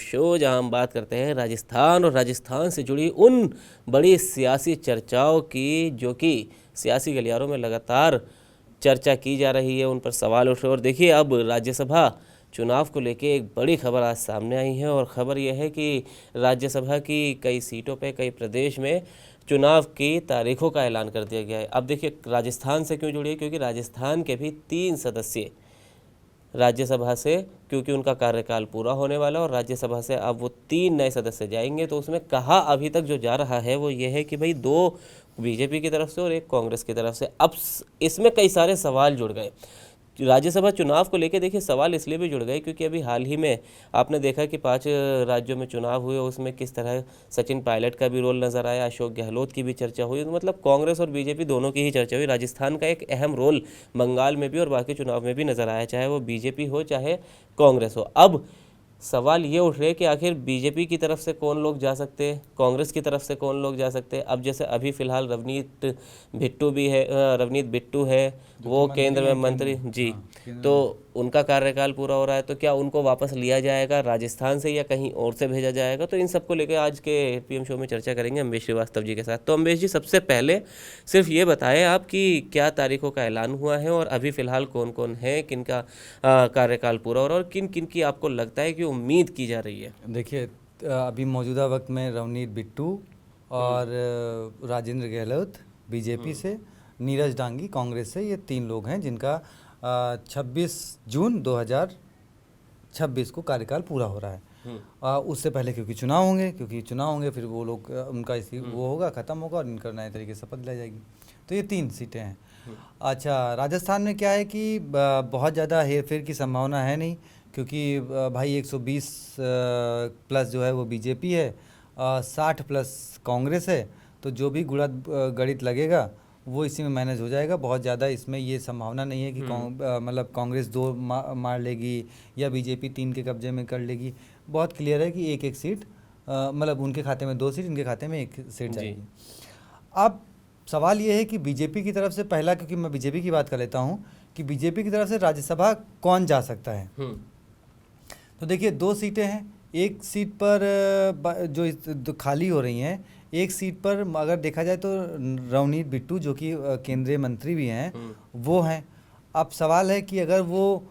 Show, जहां हम बात करते हैं राजस्थान और राजस्थान से जुड़ी उन बड़ी सियासी चर्चाओं की जो कि सियासी गलियारों में लगातार चर्चा की जा रही है, उन पर सवाल उठ रहे हैं। और देखिए, अब राज्यसभा चुनाव को लेके एक बड़ी खबर आज सामने आई है और ख़बर यह है कि राज्यसभा की कई सीटों पे, कई प्रदेश में चुनाव की तारीखों का ऐलान कर दिया गया है। अब देखिए, राजस्थान से क्यों जुड़ी है, क्योंकि राजस्थान के भी 3 सदस्य राज्यसभा से, क्योंकि उनका कार्यकाल पूरा होने वाला है और राज्यसभा से अब वो 3 नए सदस्य जाएंगे। तो उसमें कहा अभी तक जो जा रहा है वो ये है कि भाई 2 बीजेपी की तरफ से और 1 कांग्रेस की तरफ से। अब इसमें कई सारे सवाल जुड़ गए राज्यसभा चुनाव को लेकर। देखिए, सवाल इसलिए भी जुड़ गए क्योंकि अभी हाल ही में आपने देखा कि 5 राज्यों में चुनाव हुए, उसमें किस तरह सचिन पायलट का भी रोल नज़र आया, अशोक गहलोत की भी चर्चा हुई। तो मतलब कांग्रेस और बीजेपी दोनों की ही चर्चा हुई। राजस्थान का एक अहम रोल बंगाल में भी और बाकी चुनाव में भी नज़र आया, चाहे वो बीजेपी हो चाहे कांग्रेस हो। अब सवाल ये उठ रहे हैं कि आखिर बीजेपी की तरफ से कौन लोग जा सकते हैं, कांग्रेस की तरफ से कौन लोग जा सकते हैं। अब जैसे अभी फ़िलहाल रवनीत बिट्टू भी है, रवनीत बिट्टू है, वो केंद्र में मंत्री जी, तो उनका कार्यकाल पूरा हो रहा है। तो क्या उनको वापस लिया जाएगा राजस्थान से या कहीं और से भेजा जाएगा? तो इन सबको लेकर आज के पीएम शो में चर्चा करेंगे अम्बेश श्रीवास्तव जी के साथ। तो अम्बेश जी, सबसे पहले सिर्फ ये बताएं आप कि क्या तारीखों का ऐलान हुआ है और अभी फ़िलहाल कौन कौन है, किनका कार्यकाल पूरा हो रहा है और किन किन की आपको लगता है कि उम्मीद की जा रही है? देखिए, अभी मौजूदा वक्त में रवनीत बिट्टू और राजेंद्र गहलोत बीजेपी से, नीरज डांगी कांग्रेस से, ये 3 लोग हैं जिनका 26 जून 2026 को कार्यकाल पूरा हो रहा है। उससे पहले क्योंकि चुनाव होंगे फिर वो लोग उनका वो होगा, ख़त्म होगा और इनका नए तरीके से शपथ लाई जाएगी। तो ये 3 सीटें हैं। अच्छा, राजस्थान में क्या है कि बहुत ज़्यादा हेरफेर की संभावना है नहीं, क्योंकि भाई 120 प्लस जो है वो बीजेपी है, 60 प्लस कांग्रेस है। तो जो भी गणित लगेगा वो इसी में मैनेज हो जाएगा। बहुत ज़्यादा इसमें ये संभावना नहीं है कि मतलब कांग्रेस 2 मार लेगी या बीजेपी 3 के कब्जे में कर लेगी। बहुत क्लियर है कि एक सीट, मतलब उनके खाते में 2 सीट, इनके खाते में 1 सीट जाएगी। अब सवाल ये है कि बीजेपी की तरफ से पहला, क्योंकि मैं बीजेपी की बात कर लेता हूँ कि बीजेपी की तरफ से राज्यसभा कौन जा सकता है। तो देखिए, 2 सीटें हैं। एक सीट पर जो खाली हो रही हैं, एक सीट पर अगर देखा जाए तो रवनीत बिट्टू जो कि केंद्रीय मंत्री भी हैं, वो हैं। अब सवाल है कि अगर वो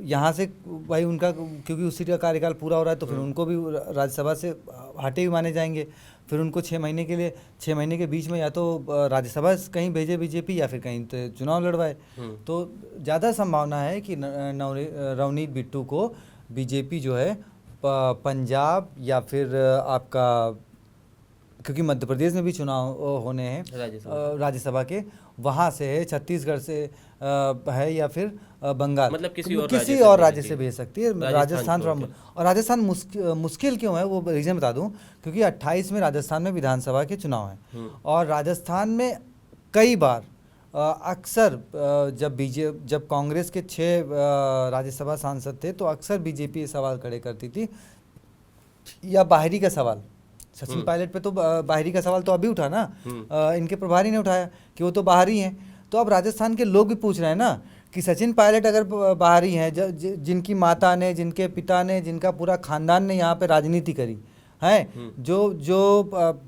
यहाँ से, भाई उनका क्योंकि उस सीट का कार्यकाल पूरा हो रहा है तो फिर उनको भी राज्यसभा से हटे हुए माने जाएंगे। फिर उनको 6 महीने के लिए, 6 महीने के बीच में या तो राज्यसभा कहीं भेजे बीजेपी या फिर कहीं तो चुनाव लड़वाए। तो ज़्यादा संभावना है कि रवनीत बिट्टू को बीजेपी जो है पंजाब या फिर आपका, क्योंकि मध्य प्रदेश में भी चुनाव होने हैं राज्यसभा के, वहाँ से है, छत्तीसगढ़ से है या फिर बंगाल, मतलब किसी और राज्य से भेज सकती है राजस्थान। और राजस्थान मुश्किल क्यों है वो रीज़न बता दूं, क्योंकि 28 में राजस्थान में विधानसभा के चुनाव हैं और राजस्थान में कई बार अक्सर जब कांग्रेस के 6 राज्यसभा सांसद थे तो अक्सर बीजेपी ये सवाल खड़े करती थी, या बाहरी का सवाल। सचिन पायलट पे तो बाहरी का सवाल तो अभी उठा ना, इनके प्रभारी ने उठाया कि वो तो बाहरी हैं। तो अब राजस्थान के लोग भी पूछ रहे हैं ना कि सचिन पायलट अगर बाहरी हैं, जिनकी माता ने, जिनके पिता ने, जिनका पूरा खानदान ने यहाँ पे राजनीति करी है, जो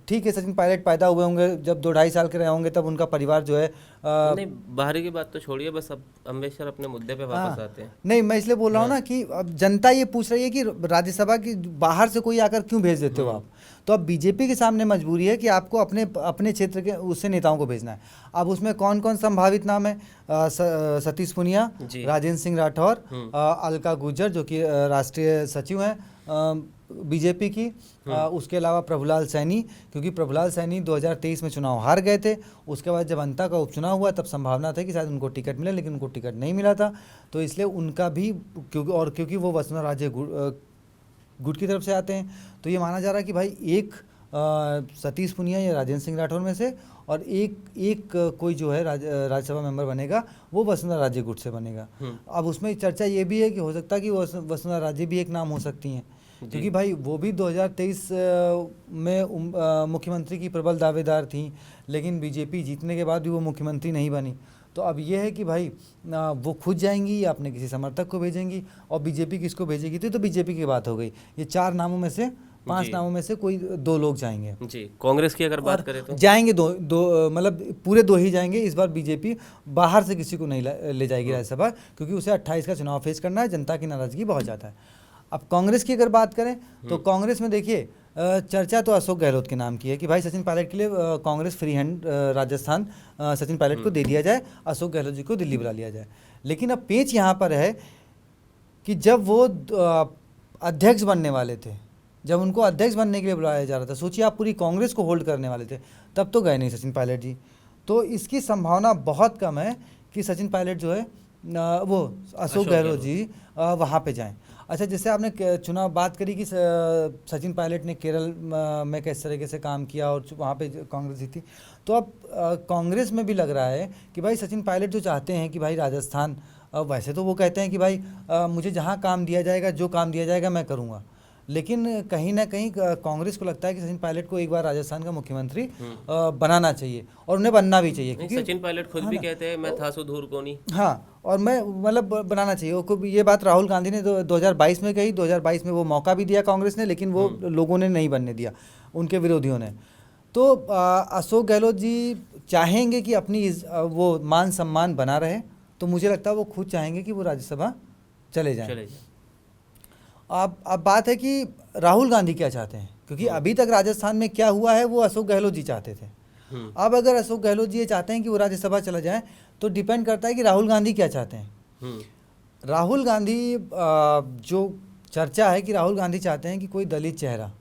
ठीक है, सचिन पायलट पैदा हुए होंगे जब 2-2.5 साल के रहे होंगे, तब उनका परिवार जो है नहीं, बाहरी की बात तो छोड़िए, बस अब अम्बेश सर अपने मुद्दे पे वापस आते हैं। नहीं, मैं इसलिए बोल रहा हूँ ना कि अब जनता ये पूछ रही है कि राज्यसभा की बाहर से कोई आकर क्यों भेज देते हो आप। तो अब बीजेपी के सामने मजबूरी है कि आपको अपने क्षेत्र के उससे नेताओं को भेजना है। अब उसमें कौन कौन संभावित नाम है? सतीश पुनिया, राजेंद्र सिंह राठौर, अलका गुर्जर जो कि राष्ट्रीय सचिव हैं बीजेपी की, उसके अलावा प्रभुलाल सैनी, क्योंकि प्रभुलाल सैनी 2023 में चुनाव हार गए थे। उसके बाद जब अंता का उपचुनाव हुआ तब संभावना थी कि शायद उनको टिकट मिले, लेकिन उनको टिकट नहीं मिला था। तो इसलिए उनका भी, क्योंकि वो वसुंधरा राजे गुट की तरफ से आते हैं, तो ये माना जा रहा है कि भाई एक सतीश पुनिया या राजेंद्र सिंह राठौर में से, और एक कोई जो है राज्यसभा मेंबर बनेगा वो वसुंधरा राजे गुट से बनेगा। अब उसमें चर्चा ये भी है कि हो सकता है कि वसुंधरा राजे भी एक नाम हो सकती हैं, क्योंकि भाई वो भी 2023 में मुख्यमंत्री की प्रबल दावेदार थी, लेकिन बीजेपी जीतने के बाद भी वो मुख्यमंत्री नहीं बनी। तो तो अब ये है कि भाई वो खुद जाएंगी या अपने किसी समर्थक को भेजेंगी, और बीजेपी किसको भेजेगी, तो बीजेपी की बात हो गई। ये 4 नामों में से 5 जी। नामों में से कोई 2 लोग जाएंगे। जी, कांग्रेस की अगर बात और करें तो जाएंगे दो दो मतलब पूरे 2 ही जाएंगे। इस बार बीजेपी बाहर से किसी को नहीं ले जाएगी राज्यसभा, क्योंकि उसे 28 का चुनाव फेस करना है, जनता की नाराजगी बहुत ज़्यादा है। अब कांग्रेस की अगर बात करें तो कांग्रेस में देखिए चर्चा तो अशोक गहलोत के नाम की है कि भाई सचिन पायलट के लिए कांग्रेस फ्री हैंड राजस्थान सचिन पायलट को दे दिया जाए, अशोक गहलोत जी को दिल्ली बुला लिया जाए। लेकिन अब पेच यहाँ पर है कि जब वो अध्यक्ष बनने वाले थे, जब उनको अध्यक्ष बनने के लिए बुलाया जा रहा था, सोचिए आप पूरी कांग्रेस को होल्ड करने वाले थे, तब तो गए नहीं सचिन पायलट जी। तो इसकी संभावना बहुत कम है कि सचिन पायलट जो है वो अशोक गहलोत जी वहाँ पे जाएं। अच्छा, जैसे आपने चुनाव बात करी कि सचिन पायलट ने केरल में किस तरीके से काम किया और वहाँ पे कांग्रेस जीती, तो अब कांग्रेस में भी लग रहा है कि भाई सचिन पायलट जो चाहते हैं कि भाई राजस्थान, वैसे तो वो कहते हैं कि भाई मुझे जहाँ काम दिया जाएगा, जो काम दिया जाएगा मैं करूँगा, लेकिन कहीं ना कहीं कांग्रेस को लगता है कि सचिन पायलट को एक बार राजस्थान का मुख्यमंत्री बनाना चाहिए, और उन्हें बनना भी चाहिए, क्योंकि सचिन पायलट खुद भी कहते हैं मैं था सो धूर को नहीं। हाँ, और मैं मतलब बनाना चाहिए वो। ये बात राहुल गांधी ने 2022 में कही, 2022 में वो मौका भी दिया कांग्रेस ने, लेकिन वो लोगों ने नहीं बनने दिया, उनके विरोधियों ने। तो अशोक गहलोत जी चाहेंगे कि अपनी वो मान सम्मान बना रहे, तो मुझे लगता है वो खुद चाहेंगे कि वो राज्यसभा चले जाएं। अब बात है कि राहुल गांधी क्या चाहते हैं, क्योंकि अभी तक राजस्थान में क्या हुआ है वो अशोक गहलोत जी चाहते थे। अब अगर अशोक गहलोत जी ये चाहते हैं कि वो राज्यसभा चला जाए, तो डिपेंड करता है कि राहुल गांधी क्या चाहते हैं। राहुल गांधी जो चर्चा है कि राहुल गांधी चाहते हैं कि कोई दलित चेहरा,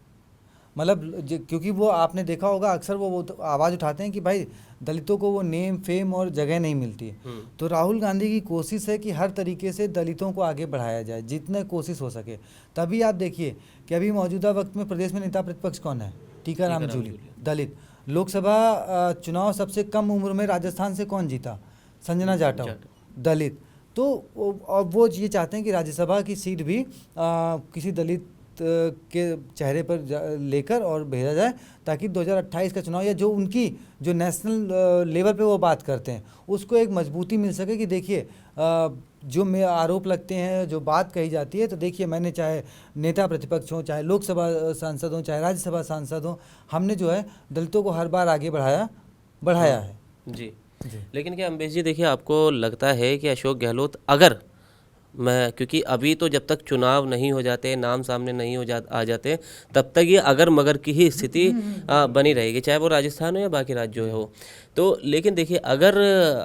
मतलब क्योंकि वो आपने देखा होगा अक्सर वो तो आवाज़ उठाते हैं कि भाई दलितों को वो नेम फेम और जगह नहीं मिलती है। तो राहुल गांधी की कोशिश है कि हर तरीके से दलितों को आगे बढ़ाया जाए, जितने कोशिश हो सके। तभी आप देखिए कि अभी मौजूदा वक्त में प्रदेश में नेता प्रतिपक्ष कौन है, टीकाराम जूली, दलित। लोकसभा चुनाव सबसे कम उम्र में राजस्थान से कौन जीता, संजना जाटव, दलित। तो और वो ये चाहते हैं कि राज्यसभा की सीट भी किसी दलित के चेहरे पर लेकर और भेजा जाए, ताकि 2028 का चुनाव या जो उनकी जो नेशनल लेवल पे वो बात करते हैं उसको एक मजबूती मिल सके कि देखिए जो में आरोप लगते हैं, जो बात कही जाती है, तो देखिए मैंने चाहे नेता प्रतिपक्ष हों, चाहे लोकसभा सांसद हों, चाहे राज्यसभा सांसद हों, हमने जो है दलितों को हर बार आगे बढ़ाया है। जी। लेकिन क्या अम्बेश जी देखिए, आपको लगता है कि अशोक गहलोत अगर क्योंकि अभी तो जब तक चुनाव नहीं हो जाते, नाम सामने नहीं आ जाते, तब तक ये अगर मगर की ही स्थिति बनी रहेगी, चाहे वो राजस्थान हो या बाकी राज्य हो। तो लेकिन देखिए अगर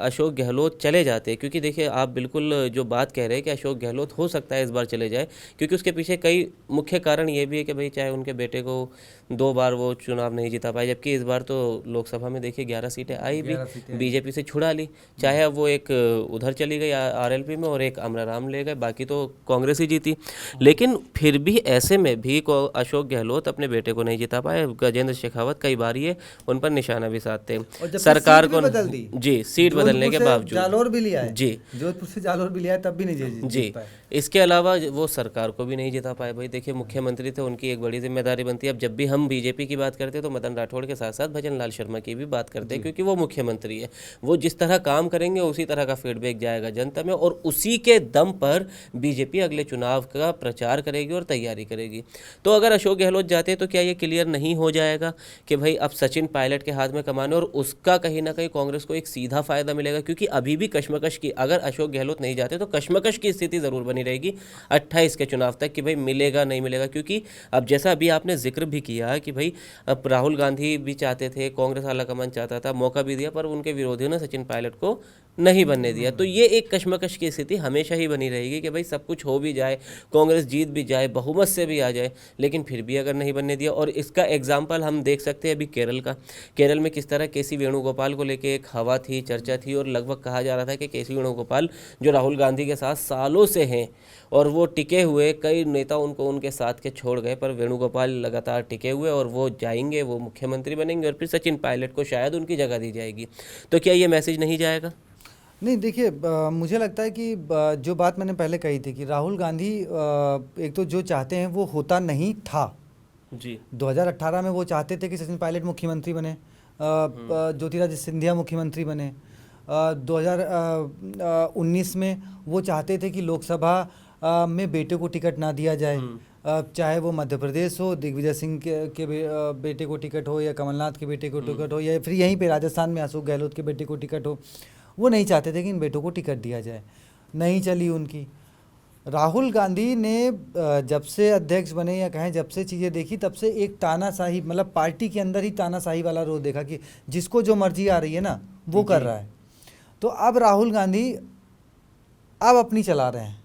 अशोक गहलोत चले जाते, क्योंकि देखिए आप बिल्कुल जो बात कह रहे हैं कि अशोक गहलोत हो सकता है इस बार चले जाए, क्योंकि उसके पीछे कई मुख्य कारण ये भी है कि भाई चाहे उनके बेटे को 2 बार वो चुनाव नहीं जिता पाए, जबकि इस बार तो लोकसभा में देखिए 11 सीटें आई भी, बीजेपी से छुड़ा ली, चाहे अब वो एक उधर चली गई आरएलपी में और एक अमराराम ले गए, बाकी तो कांग्रेस ही जीती। लेकिन फिर भी ऐसे में भी अशोक गहलोत अपने बेटे को नहीं जिता पाए। गजेंद्र शेखावत कई बार ये उन पर निशाना भी साधते, सरकार को बदल दी जी, सीट बदलने के बावजूद जालोर भी लिया है, जी, जोधपुर से जालोर भी लिया है, तब भी नहीं जी। इसके अलावा वो सरकार को भी नहीं जिता पाए। भाई देखिए मुख्यमंत्री थे, उनकी एक बड़ी जिम्मेदारी बनती है। अब जब भी हम बीजेपी की बात करते हैं तो मदन राठौड़ के साथ साथ भजन लाल शर्मा की भी बात करते हैं, क्योंकि वो मुख्यमंत्री है। वो जिस तरह काम करेंगे उसी तरह का फीडबैक जाएगा जनता में, और उसी के दम पर बीजेपी अगले चुनाव का प्रचार करेगी और तैयारी करेगी। तो अगर अशोक गहलोत जाते हैं तो क्या ये क्लियर नहीं हो जाएगा कि भाई अब सचिन पायलट के हाथ में कमाने, और उसका कहीं ना कहीं कांग्रेस को एक सीधा फायदा मिलेगा, क्योंकि अभी भी कश्मकश की, अगर अशोक गहलोत नहीं जाते तो कश्मकश की स्थिति जरूर बनी रहेगी 28 के चुनाव तक कि भाई मिलेगा नहीं मिलेगा। क्योंकि अब जैसा अभी आपने जिक्र भी किया कि भाई अब राहुल गांधी भी चाहते थे, कांग्रेस आलाकमान चाहता था, मौका भी दिया, पर उनके विरोधियों ने सचिन पायलट को नहीं बनने दिया। तो ये एक कश्मकश की स्थिति हमेशा ही बनी रहेगी कि भाई सब कुछ हो भी जाए, कांग्रेस जीत भी जाए, बहुमत से भी आ जाए, लेकिन फिर भी अगर नहीं बनने दिया। और इसका एग्जाम्पल हम देख सकते हैं अभी केरल का। केरल में किस तरह केसी वेणुगोपाल को लेके एक हवा थी, चर्चा थी, और लगभग कहा जा रहा था कि केसी वेणुगोपाल जो राहुल गांधी के साथ सालों से हैं और वो टिके हुए, कई नेता उनको उनके साथ के छोड़ गए, पर वेणुगोपाल लगातार टिके हुए और वो जाएंगे, वो मुख्यमंत्री बनेंगे, और फिर सचिन पायलट को शायद उनकी जगह दी जाएगी। तो क्या ये मैसेज नहीं जाएगा? नहीं, देखिए मुझे लगता है कि जो बात मैंने पहले कही थी कि राहुल गांधी एक तो जो चाहते हैं वो होता नहीं था जी। 2018 में वो चाहते थे कि सचिन पायलट मुख्यमंत्री बने, ज्योतिरादित्य सिंधिया मुख्यमंत्री बने, 2019 में वो चाहते थे कि लोकसभा में बेटे को टिकट ना दिया जाए। चाहे वो मध्य प्रदेश हो, दिग्विजय सिंह के बेटे को टिकट हो, या कमलनाथ के बेटे को टिकट हो, या फिर यहीं पे राजस्थान में अशोक गहलोत के बेटे को टिकट हो, वो नहीं चाहते थे कि इन बेटों को टिकट दिया जाए। नहीं चली उनकी। राहुल गांधी ने जब से अध्यक्ष बने, या कहें जब से चीज़ें देखी, तब से एक तानाशाही, मतलब पार्टी के अंदर ही तानाशाही वाला रोल देखा कि जिसको जो मर्जी आ रही है ना वो कर रहा है। तो अब राहुल गांधी अब अपनी चला रहे हैं,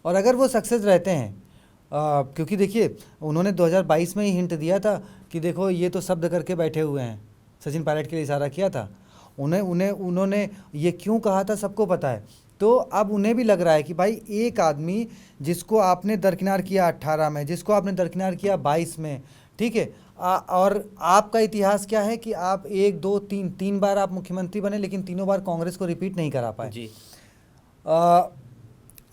और अगर वो सक्सेस रहते हैं, क्योंकि देखिए उन्होंने 2022 में ही हिंट दिया था कि देखो ये तो शब्द करके बैठे हुए हैं, सचिन पायलट के लिए इशारा किया था। उन्होंने ये क्यों कहा था सबको पता है। तो अब उन्हें भी लग रहा है कि भाई एक आदमी जिसको आपने दरकिनार किया 18 में, जिसको आपने दरकिनार किया 22 में, ठीक है, और आपका इतिहास क्या है कि आप 1 2 3 बार आप मुख्यमंत्री बने, लेकिन तीनों बार कांग्रेस को रिपीट नहीं करा पाए जी।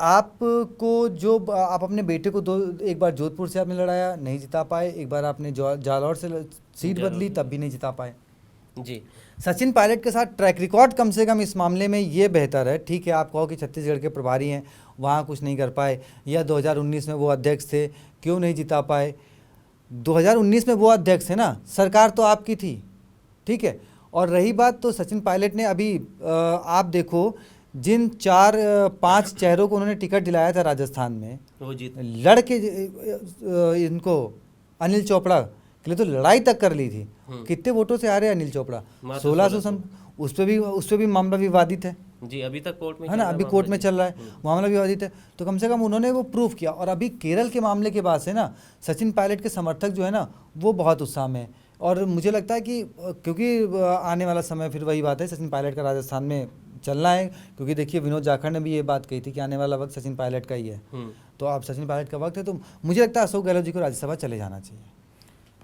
आपको जो आप अपने बेटे को एक बार जोधपुर से आपने लड़ाया, नहीं जिता पाए, एक बार आपने जालौर से सीट बदली, तब भी नहीं जिता पाए जी। सचिन पायलट के साथ ट्रैक रिकॉर्ड कम से कम इस मामले में ये बेहतर है। ठीक है, आप कहो कि छत्तीसगढ़ के प्रभारी हैं, वहाँ कुछ नहीं कर पाए, या 2019 में वो अध्यक्ष थे, क्यों नहीं जिता पाए। 2019 में वो अध्यक्ष थे ना, सरकार तो आपकी थी, ठीक है। और रही बात, तो सचिन पायलट ने अभी आप देखो जिन 4-5 चेहरों को उन्होंने टिकट दिलाया था राजस्थान में, वो जीत लड़के इनको अनिल चोपड़ा के लिए तो लड़ाई तक कर ली थी। कितने वोटों से आ रहे हैं अनिल चोपड़ा? 1600। उस पर भी मामला विवादित है जी, अभी तक कोर्ट में है ना, अभी कोर्ट में चल रहा है, मामला विवादित है। तो कम से कम उन्होंने वो प्रूफ किया। और अभी केरल के मामले के बाद से ना सचिन पायलट के समर्थक जो है ना वो बहुत उत्साह में है। और मुझे लगता है कि क्योंकि आने वाला समय फिर वही बात है, सचिन पायलट का राजस्थान में चलना है। क्योंकि देखिए विनोद जाखड़ ने भी ये बात कही थी कि आने वाला वक्त सचिन पायलट का ही है। तो अब सचिन पायलट का वक्त है, तो मुझे लगता है अशोक गहलोत जी को राज्यसभा चले जाना चाहिए।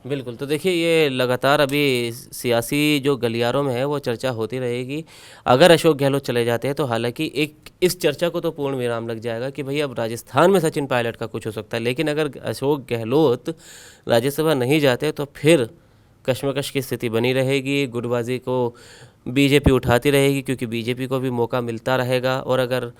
बिल्कुल। तो देखिए ये लगातार अभी सियासी जो गलियारों में है वो चर्चा होती रहेगी। अगर अशोक गहलोत चले जाते हैं तो हालांकि एक इस चर्चा को तो पूर्ण विराम लग जाएगा कि भाई अब राजस्थान में सचिन पायलट का कुछ हो सकता है। लेकिन अगर अशोक गहलोत राज्यसभा नहीं जाते तो फिर कश्मकश की स्थिति बनी रहेगी, गुटबाजी को बीजेपी उठाती रहेगी, क्योंकि बीजेपी को भी मौका मिलता रहेगा। और अगर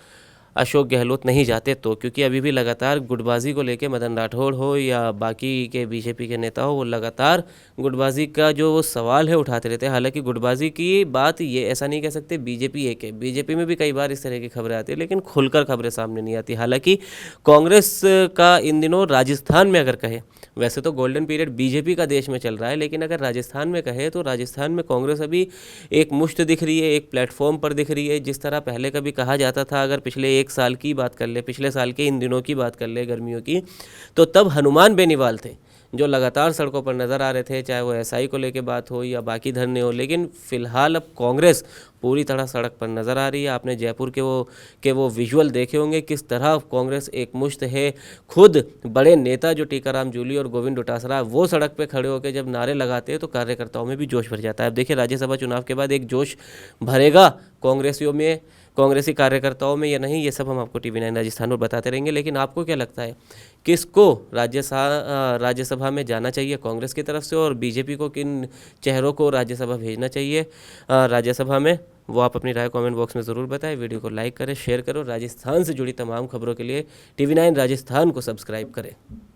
अशोक गहलोत नहीं जाते तो, क्योंकि अभी भी लगातार गुटबाजी को लेके मदन राठौड़ हो या बाकी के बीजेपी के नेता हो, वो लगातार गुटबाजी का जो वो सवाल है उठाते रहते हैं। हालांकि गुटबाजी की बात ये ऐसा नहीं कह सकते बीजेपी एक है, बीजेपी में भी कई बार इस तरह की खबरें आती है, लेकिन खुलकर खबरें सामने नहीं आती। हालांकि कांग्रेस का इन दिनों राजस्थान में अगर कहे, वैसे तो गोल्डन पीरियड बीजेपी का देश में चल रहा है, लेकिन अगर राजस्थान में कहे तो राजस्थान में कांग्रेस अभी एक मुश्त दिख रही है, एक प्लेटफॉर्म पर दिख रही है। जिस तरह पहले कभी कहा जाता था, अगर पिछले 1 साल की बात कर ले, पिछले साल के इन दिनों की बात कर ले गर्मियों की, तो तब हनुमान बेनीवाल थे जो लगातार सड़कों पर नज़र आ रहे थे, चाहे वो एसआई को लेके बात हो या बाकी धरने हो। लेकिन फिलहाल अब कांग्रेस पूरी तरह सड़क पर नज़र आ रही है। आपने जयपुर के वो विजुअल देखे होंगे, किस तरह कांग्रेस एक मुश्त है। खुद बड़े नेता जो टीकाराम जूली और गोविंद डोटासरा वो सड़क पे खड़े होकर जब नारे लगाते हैं तो कार्यकर्ताओं में भी जोश भर जाता है। अब देखिए राज्यसभा चुनाव के बाद एक जोश भरेगा कांग्रेसियों में, कांग्रेसी कार्यकर्ताओं में या नहीं, ये सब हम आपको TV9 राजस्थान पर बताते रहेंगे। लेकिन आपको क्या लगता है किसको राज्यसभा में जाना चाहिए कांग्रेस की तरफ से, और बीजेपी को किन चेहरों को राज्यसभा भेजना चाहिए राज्यसभा में, वो आप अपनी राय कमेंट बॉक्स में ज़रूर बताएं। वीडियो को लाइक करें, शेयर करो। राजस्थान से जुड़ी तमाम खबरों के लिए TV9 राजस्थान को सब्सक्राइब करें।